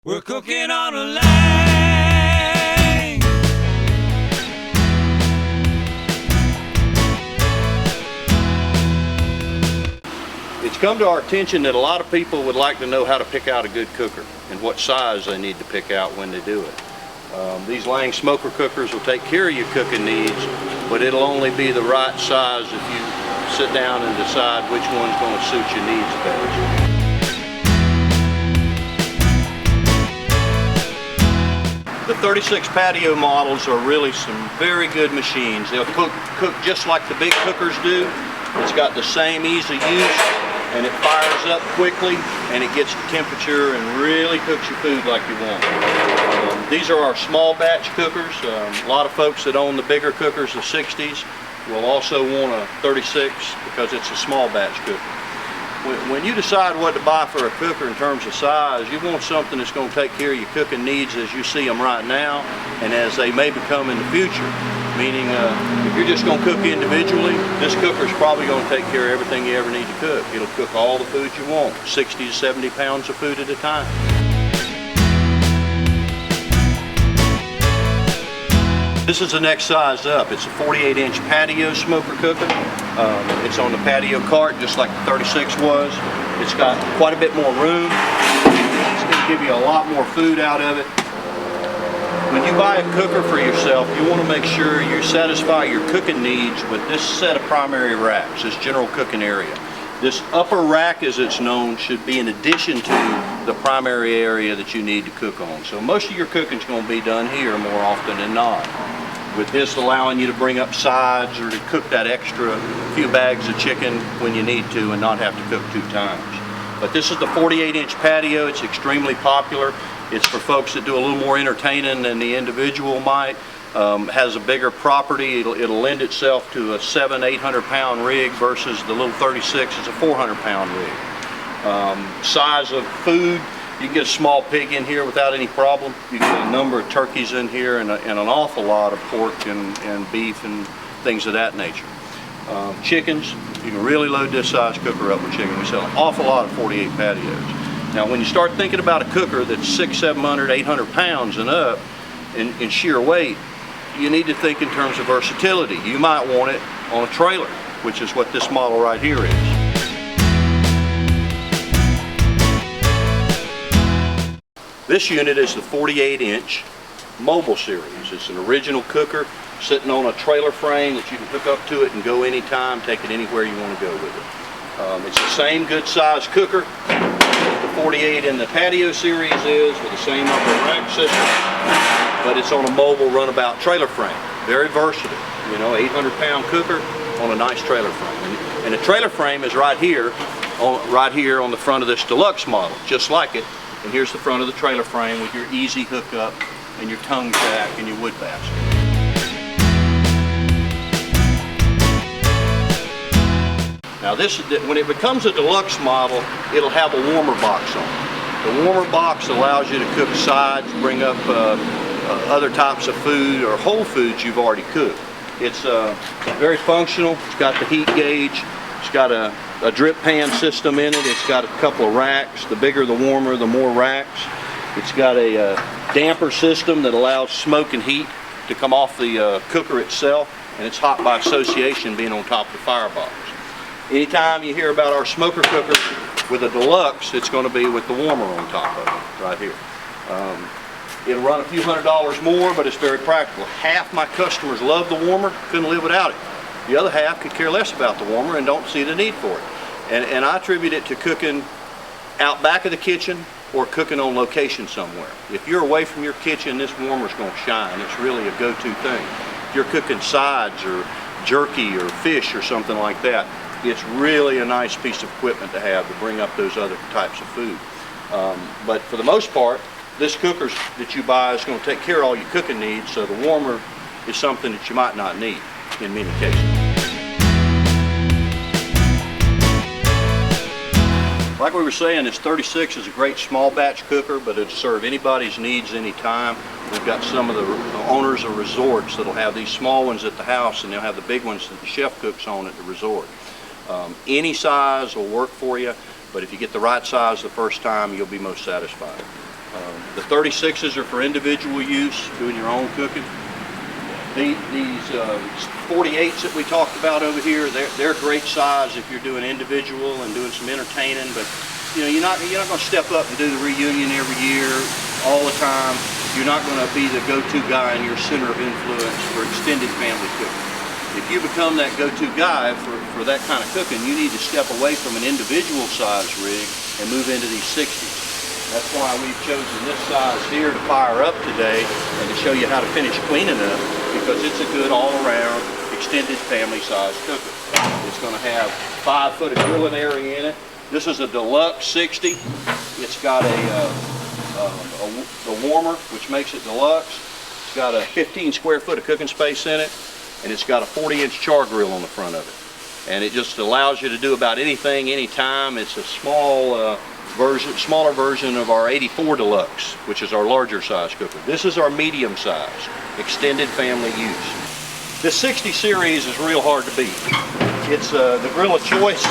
We're cooking on a lane. It's come to our attention that a lot of people would like to know how to pick out a good cooker and what size they need to pick out when they do it. These Lang smoker cookers will take care of your cooking needs, but it'll only be the right size if you sit down and decide which one's going to suit your needs best. The 36 Patio models are really some very good machines. They'll cook just like the big cookers do. It's got the same ease of use, and it fires up quickly, and it gets the temperature and really cooks your food like you want. These are our small batch cookers. A lot of folks that own the bigger cookers, the 60s, will also want a 36 because it's a small batch cooker. When you decide what to buy for a cooker in terms of size, you want something that's going to take care of your cooking needs as you see them right now and as they may become in the future. Meaning, if you're just going to cook individually, this cooker is probably going to take care of everything you ever need to cook. It'll cook all the food you want, 60 to 70 pounds of food at a time. This is the next size up. It's a 48-inch Patio smoker cooker. It's on the Patio cart just like the 36 was. It's got quite a bit more room. It's going to give you a lot more food out of it. When you buy a cooker for yourself, you want to make sure you satisfy your cooking needs with this set of primary racks, this general cooking area. This upper rack, as it's known, should be in addition to the primary area that you need to cook on. So most of your cooking is going to be done here more often than not. With this allowing you to bring up sides or to cook that extra few bags of chicken when you need to and not have to cook 2 times. But this is the 48-inch Patio. It's extremely popular. It's for folks that do a little more entertaining than the individual might. Has a bigger property. It'll lend itself to a 700-800 pound rig versus the little 36 is a 400 pound rig. Size of food, you can get a small pig in here without any problem. You can get a number of turkeys in here and an awful lot of pork and beef and things of that nature. Chickens, you can really load this size cooker up with chicken. We sell an awful lot of 48 Patios. Now when you start thinking about a cooker that's 600, 700, 800 pounds and up in sheer weight, you need to think in terms of versatility. You might want it on a trailer, which is what this model right here is. This unit is the 48-inch mobile series. It's an original cooker sitting on a trailer frame that you can hook up to it and go anytime, take it anywhere you want to go with it. It's the same good size cooker the 48 in the Patio series is, with the same upper rack system, but it's on a mobile runabout trailer frame. Very versatile, you know, 800 pound cooker on a nice trailer frame. And the trailer frame is right here on the front of this deluxe model, just like it. And here's the front of the trailer frame with your easy hookup and your tongue jack and your wood basket. Now when it becomes a deluxe model, it'll have a warmer box on it. The warmer box allows you to cook sides, bring up other types of food or whole foods you've already cooked. It's very functional. It's got the heat gauge. It's got a drip pan system in it. It's got a couple of racks. The bigger, the warmer, the more racks. It's got a damper system that allows smoke and heat to come off the cooker itself, and it's hot by association being on top of the firebox. Anytime you hear about our smoker cookers with a deluxe, it's going to be with the warmer on top of it, right here. It'll run a few $100s more, but it's very practical. Half my customers love the warmer, couldn't live without it. The other half could care less about the warmer and don't see the need for it. And I attribute it to cooking out back of the kitchen or cooking on location somewhere. If you're away from your kitchen, this warmer's going to shine. It's really a go-to thing. If you're cooking sides or jerky or fish or something like that, it's really a nice piece of equipment to have to bring up those other types of food. But for the most part, this cooker that you buy is going to take care of all your cooking needs, so the warmer is something that you might not need in many cases. Like we were saying, this 36 is a great small batch cooker, but it'll serve anybody's needs anytime. We've got some of the owners of resorts that'll have these small ones at the house, and they'll have the big ones that the chef cooks on at the resort. Any size will work for you, but if you get the right size the first time, you'll be most satisfied. The 36s are for individual use, doing your own cooking. These 48s that we talked about over here, they're great size if you're doing individual and doing some entertaining, but you know, you're not going to step up and do the reunion every year all the time. You're not going to be the go-to guy and your center of influence for extended family cooking. If you become that go-to guy for that kind of cooking, you need to step away from an individual size rig and move into these 60s. That's why we've chosen this size here to fire up today and to show you how to finish cleaning up, because it's a good all-around extended family size cooker. It's going to have 5 foot of grilling area in it. This is a deluxe 60. It's got the warmer, which makes it deluxe. It's got a 15 square foot of cooking space in it, and it's got a 40-inch char grill on the front of it. And it just allows you to do about anything, anytime. It's a smaller version of our 84 Deluxe, which is our larger size cooker. This is our medium size, extended family use. This 60 series is real hard to beat. It's the grill of choice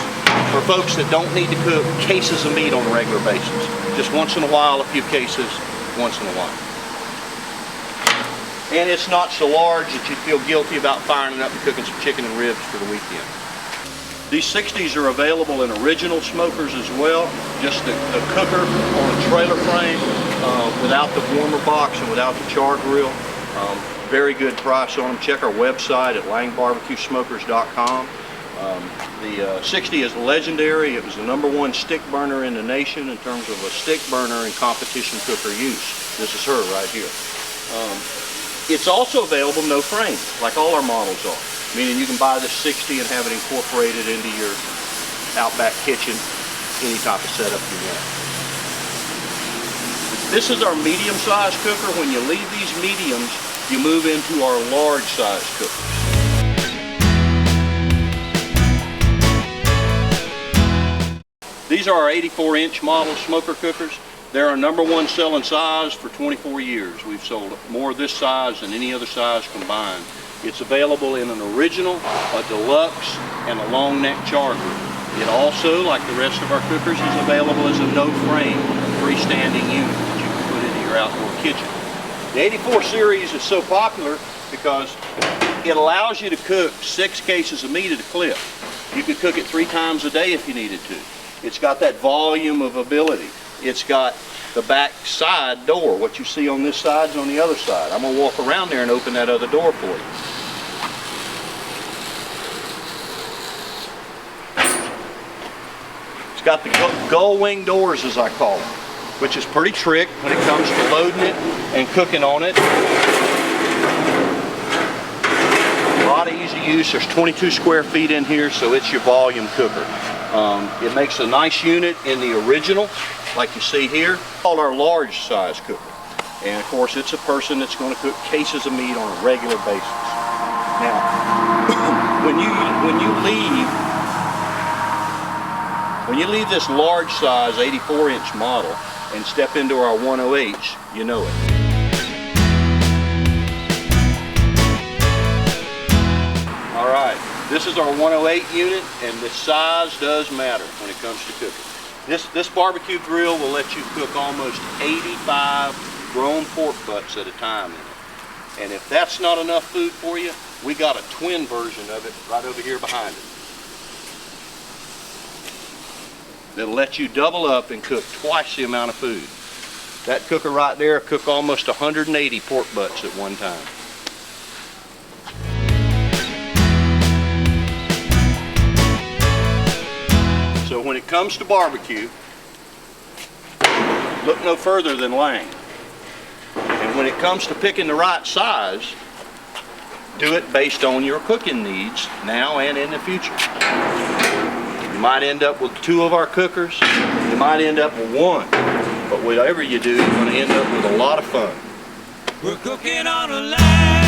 for folks that don't need to cook cases of meat on a regular basis. Just once in a while, a few cases, once in a while. And it's not so large that you feel guilty about firing it up and cooking some chicken and ribs for the weekend. These 60s are available in original smokers as well, just the cooker on a trailer frame without the warmer box and without the char grill. Very good price on them. Check our website at langbarbecuesmokers.com. The 60 is legendary. It was the #1 stick burner in the nation in terms of a stick burner in competition cooker use. This is her right here. It's also available no frame, like all our models are. Meaning you can buy this 60 and have it incorporated into your Outback kitchen, any type of setup you want. This is our medium size cooker. When you leave these mediums, you move into our large size cooker. These are our 84-inch model smoker cookers. They're our #1 selling size for 24 years. We've sold more of this size than any other size combined. It's available in an original, a deluxe, and a long neck char grill. It also, like the rest of our cookers, is available as a no-frame, freestanding unit that you can put into your outdoor kitchen. The 84 series is so popular because it allows you to cook 6 cases of meat at a clip. You could cook it 3 times a day if you needed to. It's got that volume of ability. It's got the back side door. What you see on this side is on the other side. I'm going to walk around there and open that other door for you. It's got the gull wing doors, as I call them, which is pretty trick when it comes to loading it and cooking on it. A lot of easy use. There's 22 square feet in here, so it's your volume cooker. It makes a nice unit in the original, like you see here, called our large size cooker. And of course, it's a person that's going to cook cases of meat on a regular basis. Now, when you leave this large size 84-inch model and step into our 108s, you know it. All right, this is our 108 unit, and the size does matter when it comes to cooking. This barbecue grill will let you cook almost 85 grown pork butts at a time in it. And if that's not enough food for you, we got a twin version of it right over here behind it. That'll let you double up and cook twice the amount of food. That cooker right there will cook almost 180 pork butts at one time. So when it comes to barbecue, look no further than Lang. And when it comes to picking the right size, do it based on your cooking needs now and in the future. You might end up with 2 of our cookers, you might end up with 1, but whatever you do, you're going to end up with a lot of fun. We're cooking on a line.